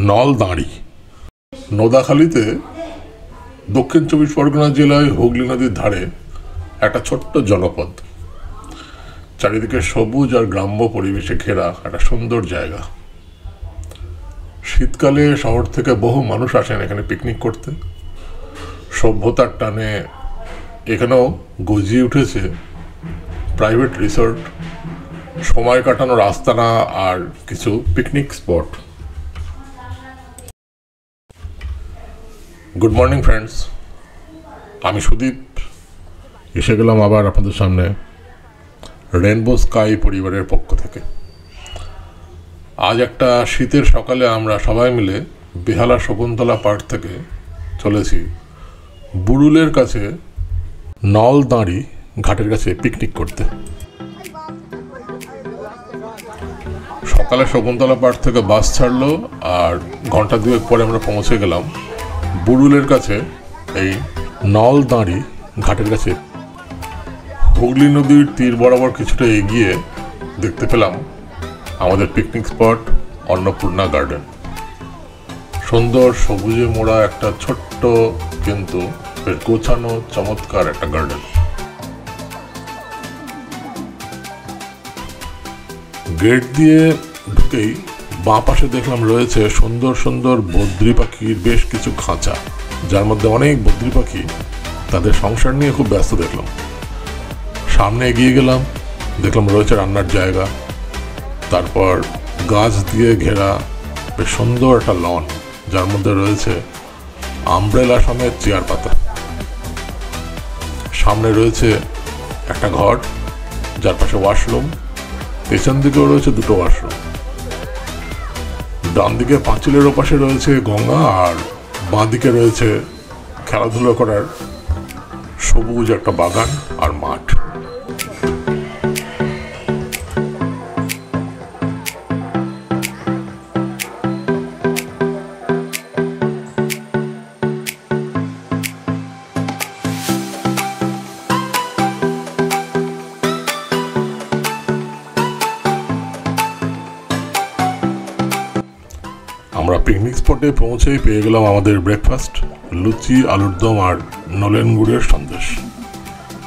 নলদাঁড়ি নোদাখালীতে দক্ষিণ চব্বিশ পরগনা জেলায় হুগলি নদীর ধারে একটা ছোট্ট জনপদ, চারিদিকে সবুজ আর গ্রাম্য পরিবেশে ঘেরা একটা সুন্দর জায়গা। শীতকালে শহর থেকে বহু মানুষ আসেন এখানে পিকনিক করতে। সভ্যতার টানে এখানেও গজিয়ে উঠেছে প্রাইভেট রিসোর্ট, সময় কাটানোর আস্তানা আর কিছু picnic spot. Good morning friends, আমি সুদীপ এসে গেলাম আবার আপনাদের সামনে রেনবো স্কাই পরিবারের পক্ষ থেকে। আজ একটা শীতের সকালে আমরা সবাই মিলে বেহালা শকুন্তলা পার্ক থেকে চলেছি বুড়ুলের কাছে নলদাঁড়ি ঘাটের কাছে পিকনিক করতে। সকালে শকুন্তলা পার্ক থেকে বাস ছাড়লো আর ঘন্টা দুয়েক পরে আমরা পৌঁছে গেলাম বুড়ুলের কাছে এই নলদাঁড়ি ঘাটের কাছে। হুগলি নদীর তীর বরাবর কিছুটা এগিয়ে দেখতে পেলাম আমাদের পিকনিক স্পট অন্নপূর্ণা গার্ডেন। সুন্দর সবুজে মোড়া একটা ছোট্ট কিন্তু বেশ গোছানো চমৎকার একটা গার্ডেন। গেট দিয়ে ঢুকেই বাঁ পাশে দেখলাম রয়েছে সুন্দর সুন্দর বদ্রি পাখির বেশ কিছু খাঁচা, যার মধ্যে অনেক বদ্রি পাখি তাদের সংসার নিয়ে খুব ব্যস্ত দেখলাম। সামনে এগিয়ে গেলাম, দেখলাম রয়েছে রান্নার জায়গা, তারপর গাছ দিয়ে ঘেরা বেশ সুন্দর একটা লন, যার মধ্যে রয়েছে আমব্রেলা সমেত চেয়ার পাতা। সামনে রয়েছে একটা ঘর, যার পাশে ওয়াশরুম, পেছন দিকেও রয়েছে দুটো ওয়াশরুম। ডান দিকে পাঁচিলের ওপাশে রয়েছে গঙ্গা আর বাঁ দিকে রয়েছে খেলাধুলো করার সবুজ একটা বাগান আর মাঠ। আমরা পিকনিক স্পটে পৌঁছেই পেয়ে গেলাম আমাদের ব্রেকফাস্ট, লুচি, আলুর দম আর নলেন গুড়ের সন্দেশ।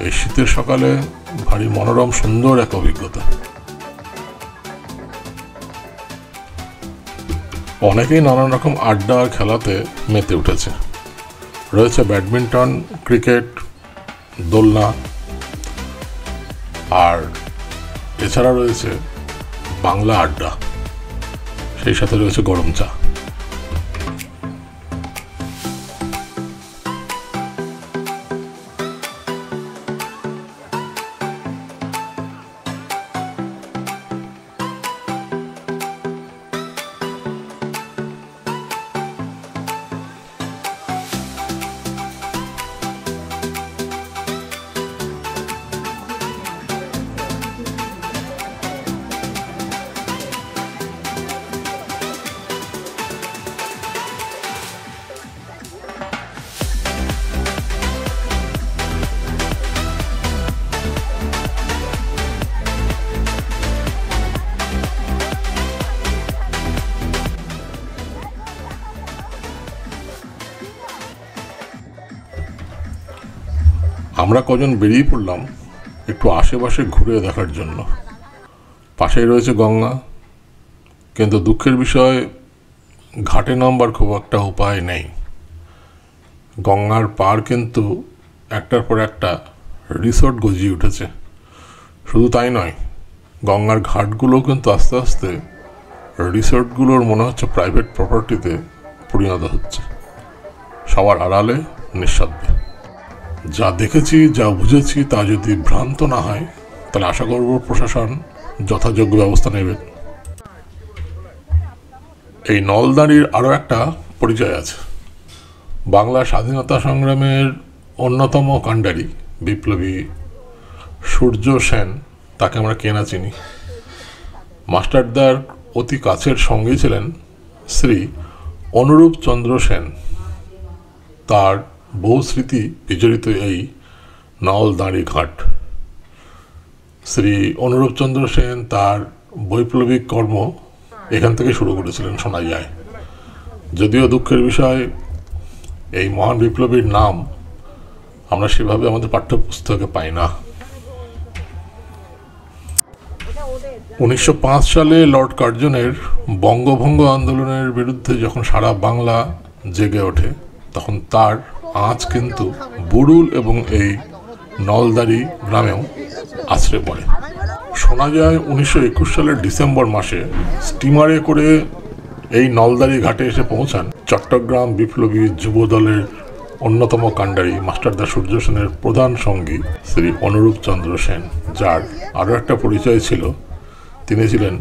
এই শীতের সকালে ভারী মনোরম সুন্দর এক অভিজ্ঞতা। অনেকেই নানান রকম আড্ডা আর খেলাতে মেতে উঠেছে। রয়েছে ব্যাডমিন্টন, ক্রিকেট, দোলনা, আর এছাড়া রয়েছে বাংলা আড্ডা, সেই সাথে রয়েছে গরম চা। আমরা কজন বেরিয়ে পড়লাম একটু আশেপাশে ঘুরে দেখার জন্য। পাশেই রয়েছে গঙ্গা, কিন্তু দুঃখের বিষয় ঘাটে নামবার খুব একটা উপায় নেই। গঙ্গার পার কিন্তু একটার পর একটা রিসোর্ট গজিয়ে উঠেছে। শুধু তাই নয়, গঙ্গার ঘাটগুলোও কিন্তু আস্তে আস্তে রিসোর্টগুলোর মনে হচ্ছে প্রাইভেট প্রপার্টিতে পরিণত হচ্ছে, সবার আড়ালে নিঃশব্দে। যা দেখেছি, যা বুঝেছি, তা যদি ভ্রান্ত না হয় তাহলে আশা করব প্রশাসন যথাযোগ্য ব্যবস্থা নেবে। এই নলদাঁড়ির আরও একটা পরিচয় আছে। বাংলা স্বাধীনতা সংগ্রামের অন্যতম কাণ্ডারি বিপ্লবী সূর্য সেন, তাকে আমরা কেনা চিনি। মাস্টারদার অতি কাছের সঙ্গী ছিলেন শ্রী অনুরূপ চন্দ্র সেন। তার বহু স্মৃতি বিজড়িত এই নলদাঁড়ি ঘাট। শ্রী অনুরূপ চন্দ্র সেন তার বৈপ্লবিক কর্ম এখান থেকে শুরু করেছিলেন শোনা যায়। যদিও দুঃখের বিষয় এই মহান বিপ্লবীর নাম আমরা সেভাবে আমাদের পাঠ্যপুস্তকে পাই না। 1905 সালে লর্ড কার্জনের বঙ্গভঙ্গ আন্দোলনের বিরুদ্ধে যখন সারা বাংলা জেগে ওঠে, তখন তার আঁচ কিন্তু বুড়ুল এবং এই নলদারি গ্রামেও আছড়ে পড়ে। শোনা যায় 1921 সালের ডিসেম্বর মাসে স্টিমারে করে এই নলদারি ঘাটে এসে পৌঁছান চট্টগ্রাম বিপ্লবী যুব দলের অন্যতম কাণ্ডারি মাস্টারদা সূর্য সেনের প্রধান সঙ্গী শ্রী অনুরূপ চন্দ্র সেন, যার আরও একটা পরিচয় ছিল, তিনি ছিলেন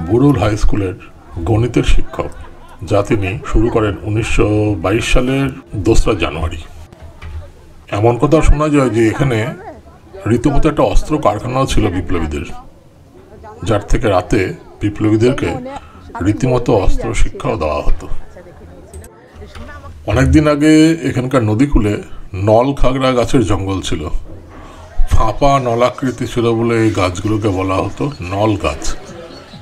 বুড়ুল হাই স্কুলের গণিতের শিক্ষক, যা তিনি শুরু করেন 1922 সালের 2রা জানুয়ারি। এমন কথা শোনা যায় যে এখানে রীতিমতো একটা অস্ত্র কারখানাও ছিল বিপ্লবীদের, যার থেকে রাতে বিপ্লবীদেরকে রীতিমতো অস্ত্র শিক্ষাও দেওয়া হতো। অনেকদিন আগে এখানকার নদীকূলে নল খাগড়া গাছের জঙ্গল ছিল। ফাঁপা নলাকৃতি ছিল বলে এই গাছগুলোকে বলা হতো নল গাছ।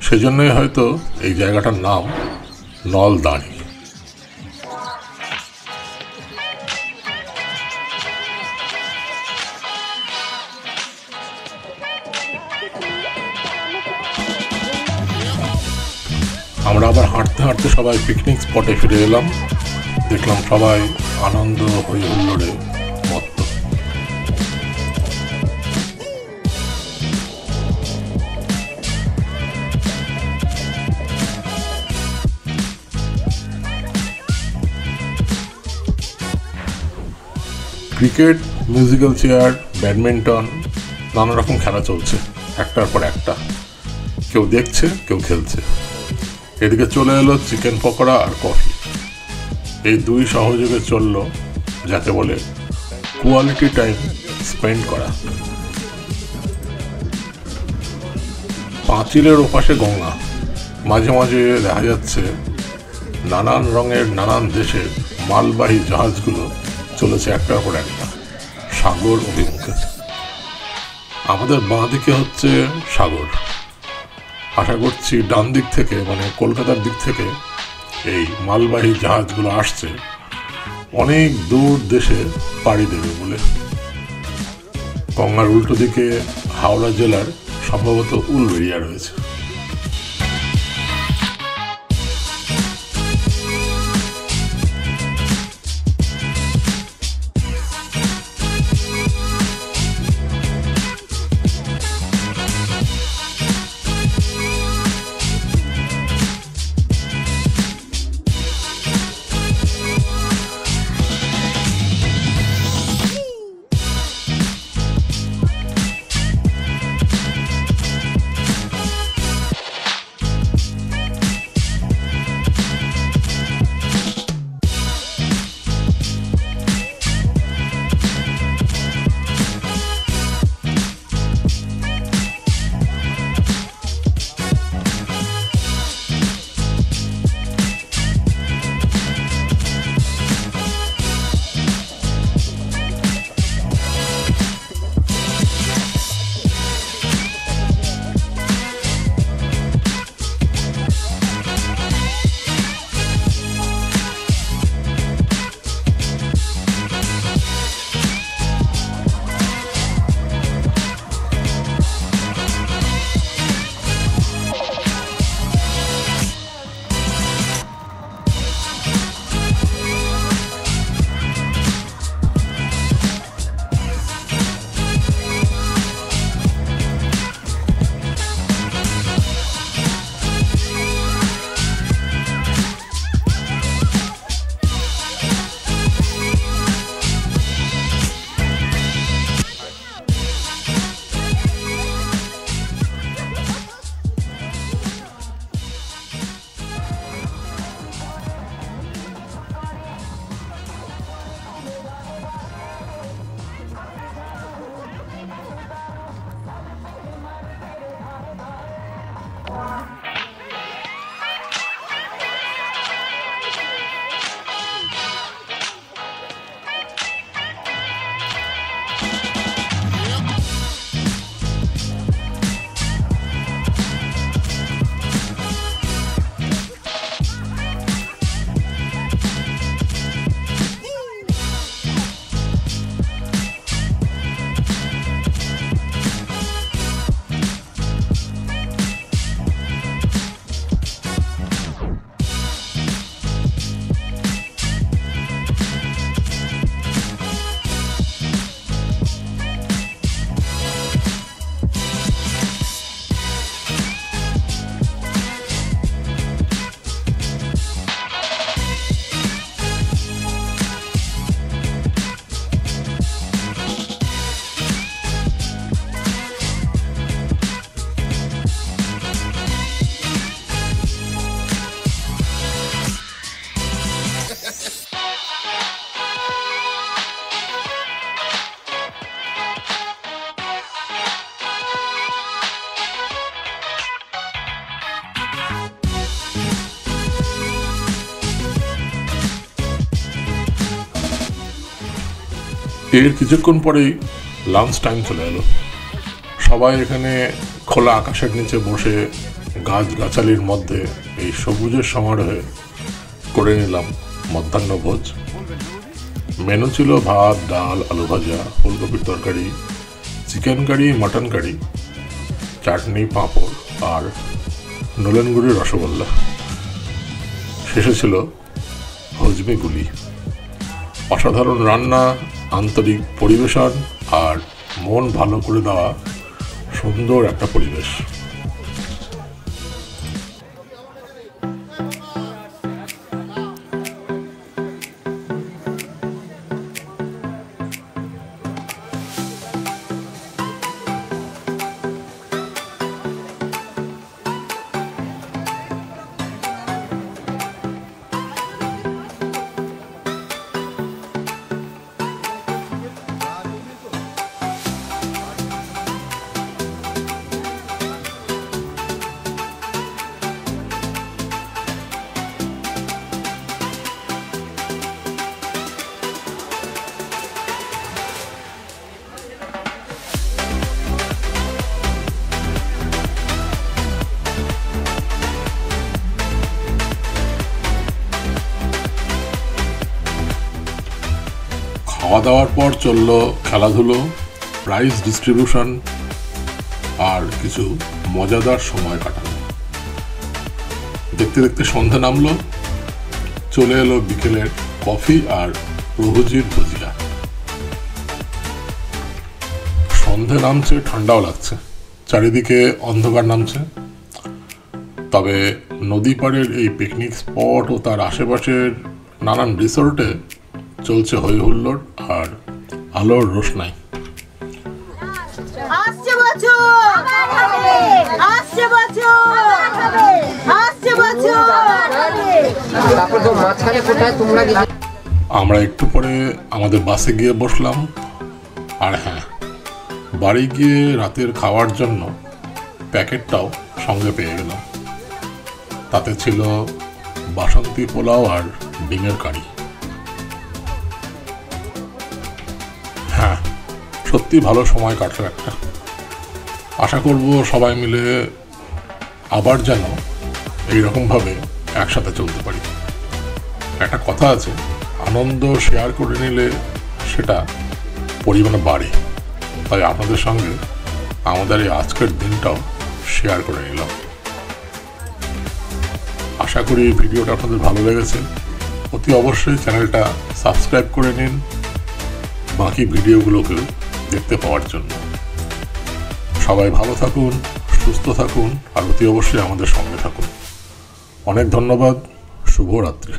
সেজন্যই হয়তো এই জায়গাটার নাম নলদাঁড়ি। আমরা আবার হাঁটতে হাঁটতে সবাই পিকনিক স্পটে ফিরে এলাম। দেখলাম সবাই আনন্দ হই হুল্লোড়ে মত্ত। ক্রিকেট, মিউজিক্যাল চেয়ার, ব্যাডমিন্টন, নানা রকম খেলা চলছে একটার পর একটা। কেউ দেখছে, কেউ খেলছে। এদিকে চলে এলো চিকেন পকোড়া আর কফি। এই দুই সহযোগে চলল যাকে বলে কোয়ালিটি টাইম স্পেন্ড করা। পাঁচিলের ওপাশে গঙ্গা, মাঝে মাঝে দেখা যাচ্ছে নানান রঙের নানান দেশের মালবাহী জাহাজগুলো চলেছে একটার পর একটা সাগর অভিমুখে। আমাদের বাঁ দিকে হচ্ছে সাগর। আশা করছি ডান দিক থেকে, মানে কলকাতার দিক থেকে এই মালবাহী জাহাজগুলো আসছে অনেক দূর দেশে পাড়ি দেবে বলে। গঙ্গার উল্টো দিকে হাওড়া জেলার সম্ভবত উলবেড়িয়া রয়েছে। এর কিছুক্ষণ পরেই লাঞ্চ টাইম চলে এলো। সবাই এখানে খোলা আকাশের নিচে বসে গাছগাছালির মধ্যে এই সবুজের সমারোহে করে নিলাম মধ্যাহ্নভোজ। মেনু ছিল ভাত, ডাল, আলু ভাজা, ফুলকপির তরকারি, চিকেন কারি, মাটন কারি, চাটনি, পাঁপড় আর নলেনগুড়ির রসগোল্লা। শেষে ছিল হজমি গুলি। অসাধারণ রান্না, আন্তরিক পরিবেশন আর মন ভালো করে দেওয়া সুন্দর একটা পরিবেশ। খাওয়া দাওয়ার পর চলল খেলাধুলো, প্রাইজ ডিস্ট্রিবিউশন আর কিছু মজাদার সময় কাটানো। দেখতে দেখতে সন্ধ্যা নামলো, চলে এলো বিকেলের কফি আর প্রভুজির ভুজিয়া। সন্ধে নামছে, ঠান্ডাও লাগছে, চারিদিকে অন্ধকার নামছে। তবে নদী পাড়ের এই পিকনিক স্পট ও তার আশেপাশের নানান রিসোর্টে চলছে হই হুল্লোড় আর আলোর রোশনাই। আমরা একটু পরে আমাদের বাসে গিয়ে বসলাম। আর হ্যাঁ, বাড়ি গিয়ে রাতের খাওয়ার জন্য প্যাকেটটাও সঙ্গে পেয়ে গেলাম। তাতে ছিল বাসন্তী পোলাও আর ডিমের কারি। হ্যাঁ, সত্যি ভালো সময় কাটলো একটা। আশা করব সবাই মিলে আবার যেন এইরকমভাবে একসাথে চলতে পারি। একটা কথা আছে, আনন্দ শেয়ার করে নিলে সেটা পরিমাণে বাড়ে। তাই আপনাদের সঙ্গে আমাদের এই আজকের দিনটাও শেয়ার করে নিলাম। আশা করি ভিডিওটা আপনাদের ভালো লেগেছে। অতি অবশ্যই চ্যানেলটা সাবস্ক্রাইব করে নিন বাকি ভিডিওগুলোকে দেখতে পাওয়ার জন্য। সবাই ভালো থাকুন, সুস্থ থাকুন আর অতি অবশ্যই আমাদের সঙ্গে থাকুন। অনেক ধন্যবাদ। শুভরাত্রি।